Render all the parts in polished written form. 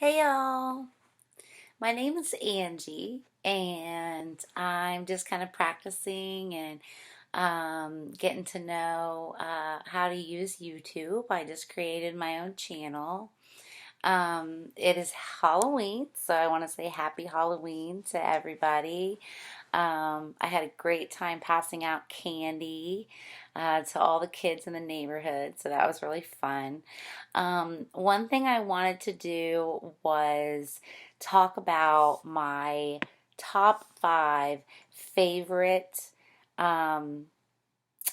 Hey y'all, my name is Angie, and I'm just kind of practicing and getting to know how to use YouTube. I just created my own channel. It is Halloween, so I want to say happy Halloween to everybody. I had a great time passing out candy to all the kids in the neighborhood, so that was really fun. One thing I wanted to do was talk about my top five favorite um,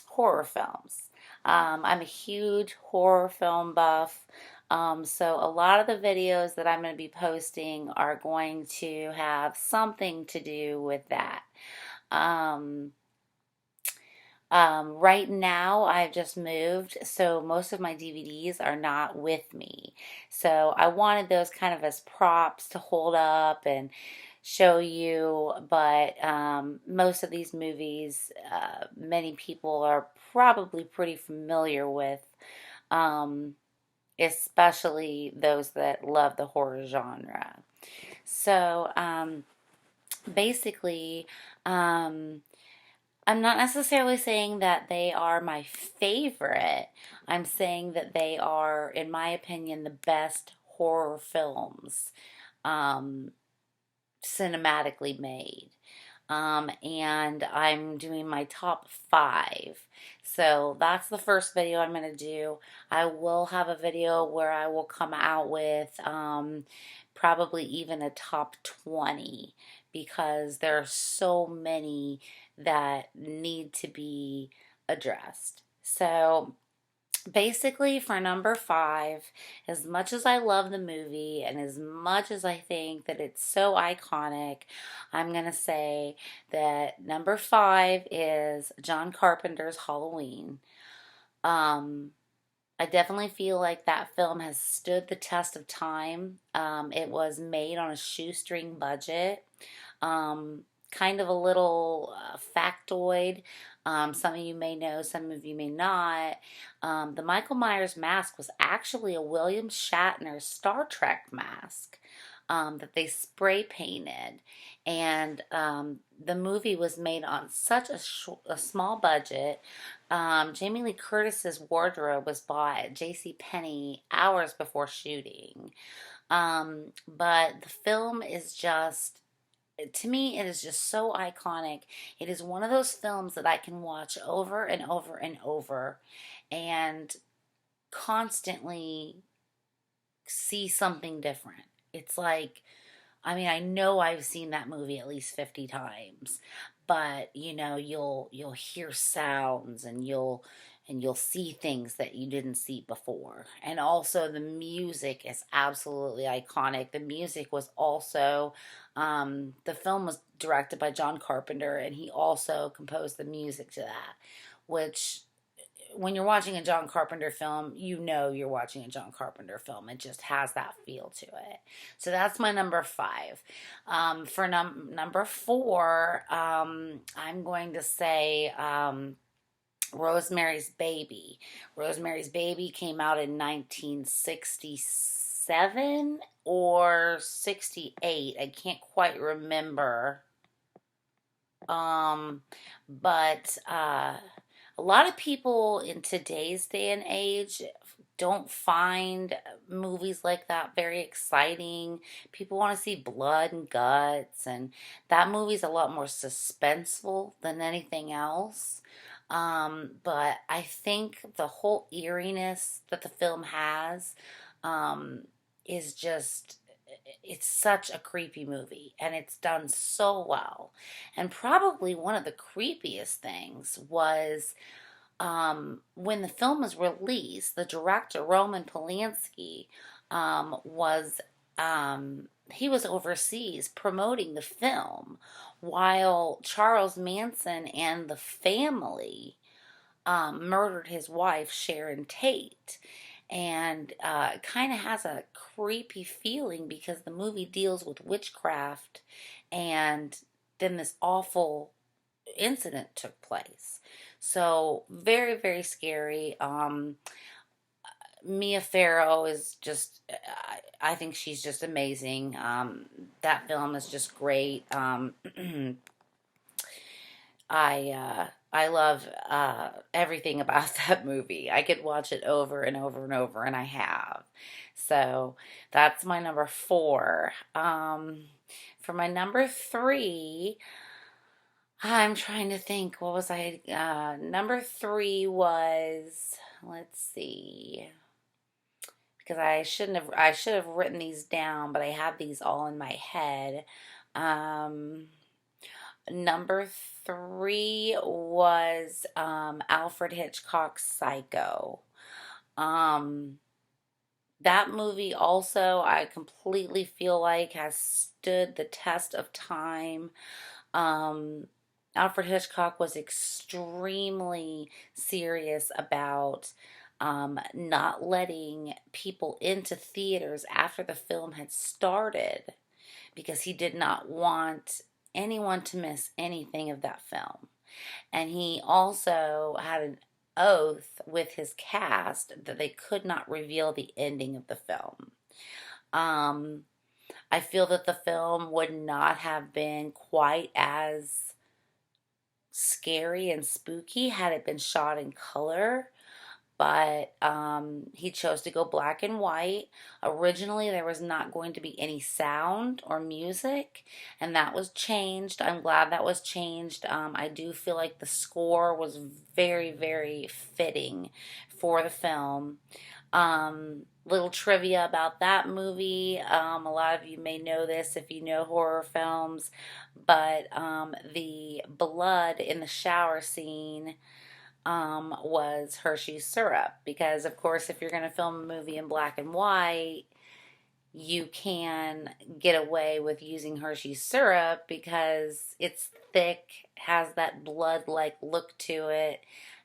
horror films. I'm a huge horror film buff. So a lot of the videos that I'm going to be posting are going to have something to do with that. Um, right now, I've just moved, so most of my DVDs are not with me. So I wanted those kind of as props to hold up and show you, but most of these movies, many people are probably pretty familiar with, um, especially those that love the horror genre. So basically, um, I'm not necessarily saying that they are my favorite. I'm saying that they are, in my opinion, the best horror films um, cinematically made. And I'm doing my top five. So that's the first video I'm going to do. I will have a video where I will come out with probably even a top 20 because there are so many that need to be addressed. So basically, for number five, as much as I love the movie and as much as I think that it's so iconic, I'm going to say that number five is John Carpenter's Halloween. Um, I definitely feel like that film has stood the test of time. It was made on a shoestring budget. Kind of a little factoid. Some of you may know, some of you may not. The Michael Myers mask was actually a William Shatner Star Trek mask that they spray painted. And the movie was made on such a small budget. Jamie Lee Curtis's wardrobe was bought at J.C. Penney hours before shooting. But the film is just, to me, it is just so iconic. It is one of those films that I can watch over and over and over and constantly see something different. It's like, I mean, I know I've seen that movie at least 50 times, but you'll hear sounds and you'll see things that you didn't see before. And also the music is absolutely iconic. The music was also the film was directed by John Carpenter and he also composed the music to that, which when you're watching a John Carpenter film, you know you're watching a John Carpenter film. It just has that feel to it. So that's my number five. For number four, I'm going to say Rosemary's Baby. Rosemary's Baby came out in 1967 or 68. I can't quite remember. Um, but a lot of people in today's day and age don't find movies like that very exciting. People want to see blood and guts, and that movie's a lot more suspenseful than anything else. But I think the whole eeriness that the film has um, is just, it's such a creepy movie, and it's done so well. And probably one of the creepiest things was when the film was released, the director, Roman Polanski, was he was overseas promoting the film while Charles Manson and the family murdered his wife, Sharon Tate. And it kind of has a creepy feeling because the movie deals with witchcraft and then this awful incident took place. So very, very scary. Mia Farrow is just, I think she's just amazing. That film is just great. I love everything about that movie. I could watch it over and over and over, and I have. So that's my number four. For my number three, I'm trying to think. What was I? Number three was, let's see, because I should have written these down, but I have these all in my head. Um, Number three was Alfred Hitchcock's Psycho. Um, that movie also, I completely feel like has stood the test of time. Um, Alfred Hitchcock was extremely serious about not letting people into theaters after the film had started because he did not want anyone to miss anything of that film. And he also had an oath with his cast that they could not reveal the ending of the film. Um, I feel that the film would not have been quite as scary and spooky had it been shot in color, but he chose to go black and white. Originally, there was not going to be any sound or music, and that was changed. I'm glad that was changed. I do feel like the score was very, very fitting for the film. Little trivia about that movie. A lot of you may know this if you know horror films, but the blood in the shower scene was Hershey's syrup. Because, of course, if you're going to film a movie in black and white, you can get away with using Hershey's syrup because it's thick, has that blood like look to it,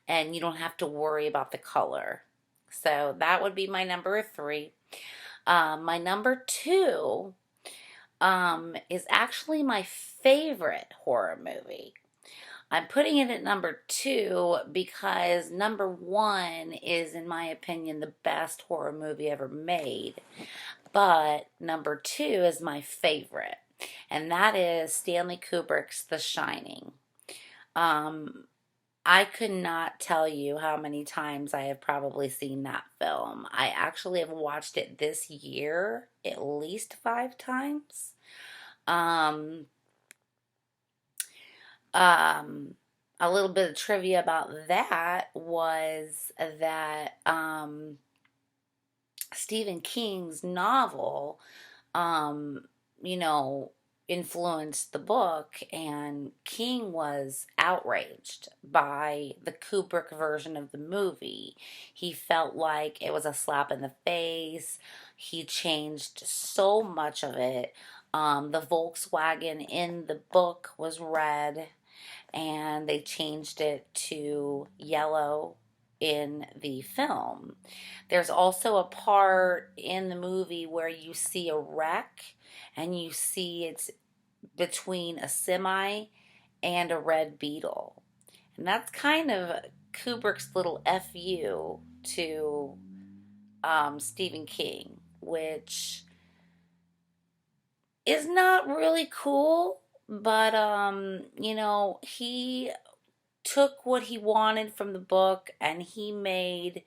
and you don't have to worry about the color. So that would be my number three. My number two is actually my favorite horror movie. I'm putting it at number two because number one is, in my opinion, the best horror movie ever made. But number two is my favorite, and that is Stanley Kubrick's The Shining. Um, I could not tell you how many times I have probably seen that film. I actually have watched it this year at least five times. Um, Um, a little bit of trivia about that was that Stephen King's novel, um, you know, influenced the book, and King was outraged by the Kubrick version of the movie. He felt like it was a slap in the face. He changed so much of it. The Volkswagen in the book was red, and they changed it to yellow in the film. There's also a part in the movie where you see a wreck and you see it's between a semi and a red beetle. And that's kind of Kubrick's little FU to Stephen King, which is not really cool, but he took what he wanted from the book and he made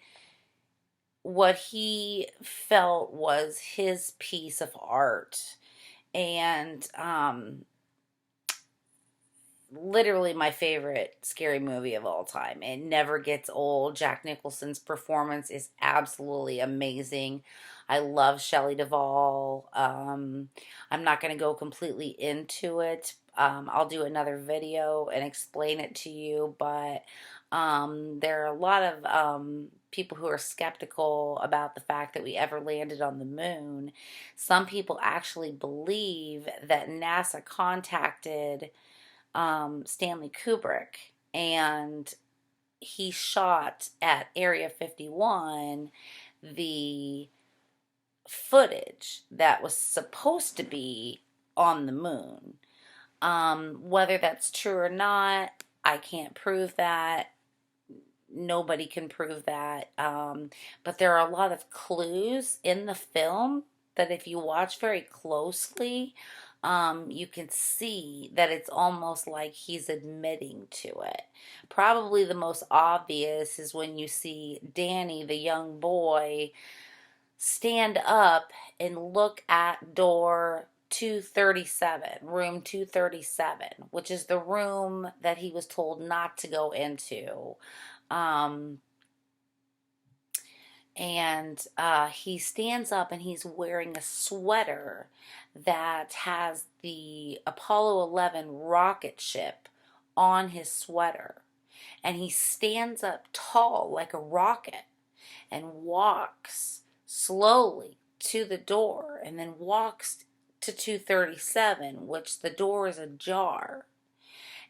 what he felt was his piece of art. And literally my favorite scary movie of all time. It never gets old. Jack Nicholson's performance is absolutely amazing. I love Shelley Duvall. I'm not going to go completely into it. I'll do another video and explain it to you, but there are a lot of people who are skeptical about the fact that we ever landed on the moon. Some people actually believe that NASA contacted Stanley Kubrick, and he shot at Area 51 the footage that was supposed to be on the moon. Whether that's true or not, I can't prove that. nobody can prove that. But there are a lot of clues in the film that if you watch very closely, you can see that it's almost like he's admitting to it. Probably the most obvious is when you see Danny, the young boy, stand up and look at door 237, room 237, which is the room that he was told not to go into. Um, and he stands up and he's wearing a sweater that has the Apollo 11 rocket ship on his sweater. And he stands up tall like a rocket and walks slowly to the door and then walks to 237, which the door is ajar.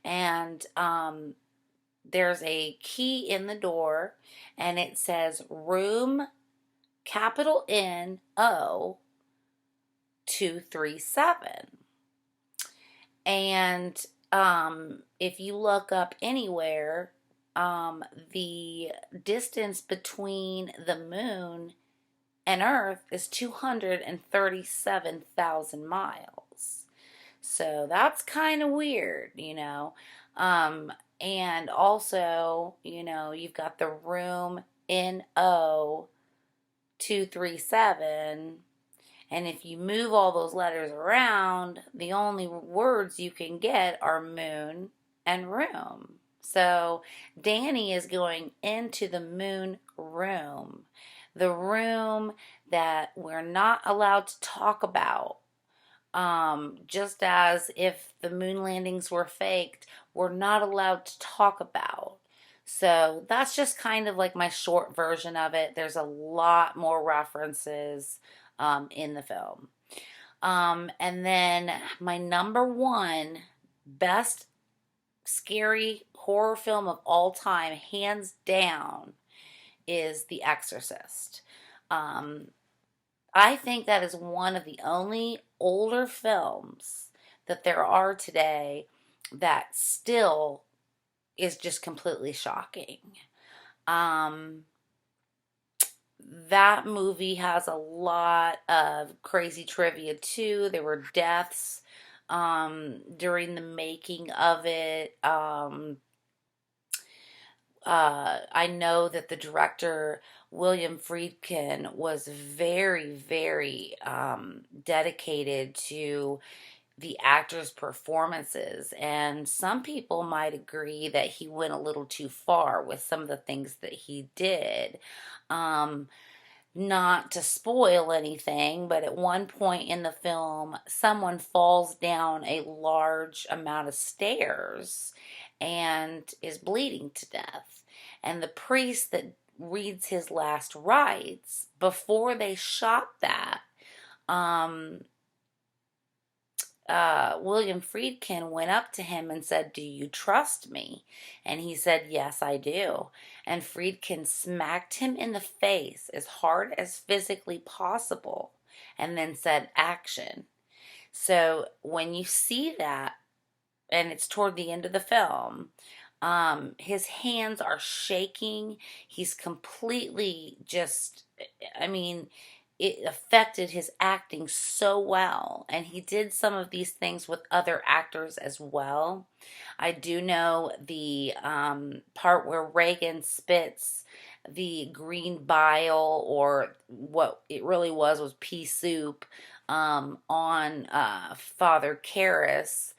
And there's a key in the door, and it says room capital N-O 237. And if you look up anywhere, the distance between the moon and Earth is 237,000 miles. So that's kind of weird, you know. And also, you know, you've got the room NO 237. And if you move all those letters around, the only words you can get are moon and room. So Danny is going into the moon room, the room that we're not allowed to talk about. Just as if the moon landings were faked, we're not allowed to talk about. So that's just kind of like my short version of it. There's a lot more references in the film. And then my number one best scary horror film of all time, hands down, is The Exorcist. I think that is one of the only older films that there are today that still is just completely shocking. That movie has a lot of crazy trivia too. There were deaths during the making of it. I know that the director, William Friedkin, was very, very dedicated to the actors' performances. And some people might agree that he went a little too far with some of the things that he did. Not to spoil anything, but at one point in the film, someone falls down a large amount of stairs and is bleeding to death. And the priest that reads his last rites, before they shot that, William Friedkin went up to him and said, "Do you trust me?" And he said, "Yes, I do." And Friedkin smacked him in the face as hard as physically possible and then said, "Action." So when you see that, and it's toward the end of the film, his hands are shaking. He's completely just, I mean, it affected his acting so well. And he did some of these things with other actors as well. I do know the part where Reagan spits the green bile, or what it really was pea soup, on Father Karras.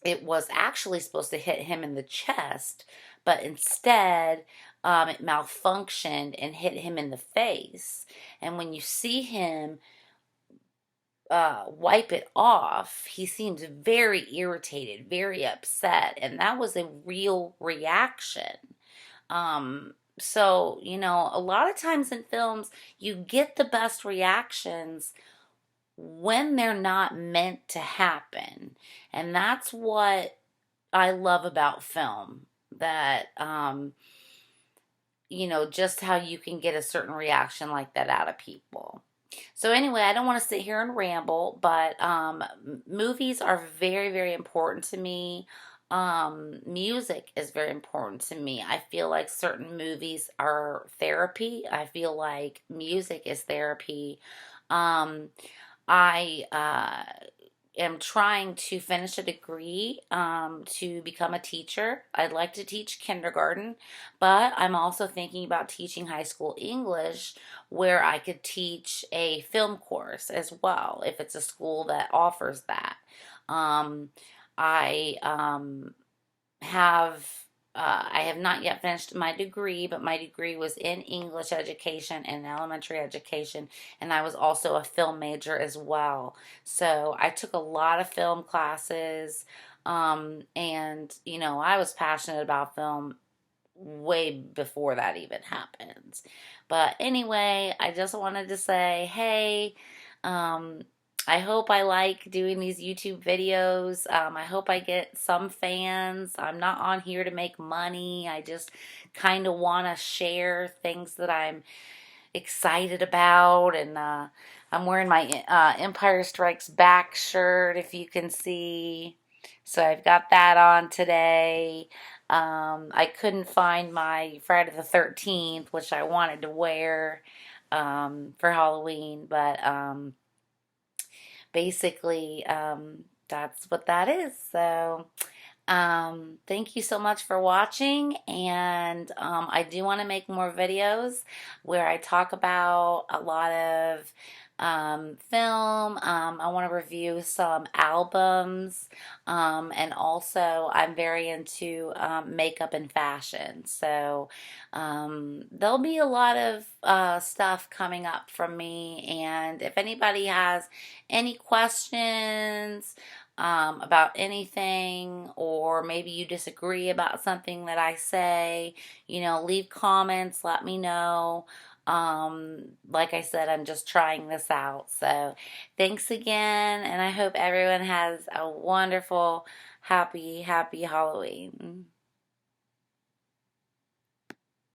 It was actually supposed to hit him in the chest, but instead it malfunctioned and hit him in the face. And when you see him wipe it off, he seems very irritated, very upset, and that was a real reaction. So, you know, a lot of times in films, you get the best reactions when they're not meant to happen. And that's what I love about film. That, you know, just how you can get a certain reaction like that out of people. So anyway, I don't want to sit here and ramble, but movies are very, very important to me. Music is very important to me. I feel like certain movies are therapy. I feel like music is therapy. Um, I am trying to finish a degree to become a teacher. I'd like to teach kindergarten, but I'm also thinking about teaching high school English where I could teach a film course as well if it's a school that offers that. Um, I have I have not yet finished my degree, but my degree was in English education and elementary education, and I was also a film major as well. So I took a lot of film classes, and I was passionate about film way before that even happens. But anyway, I just wanted to say, hey, um, I hope I like doing these YouTube videos. I hope I get some fans. I'm not on here to make money. I just kind of want to share things that I'm excited about. And I'm wearing my Empire Strikes Back shirt, if you can see. So I've got that on today. I couldn't find my Friday the 13th, which I wanted to wear for Halloween, but basically, that's what that is. So, thank you so much for watching, and I do want to make more videos where I talk about a lot of film. I want to review some albums, and also I'm very into makeup and fashion. So there'll be a lot of stuff coming up from me, and if anybody has any questions about anything, or maybe you disagree about something that I say, leave comments, let me know. Like I said, I'm just trying this out. So thanks again, and I hope everyone has a wonderful, happy Halloween.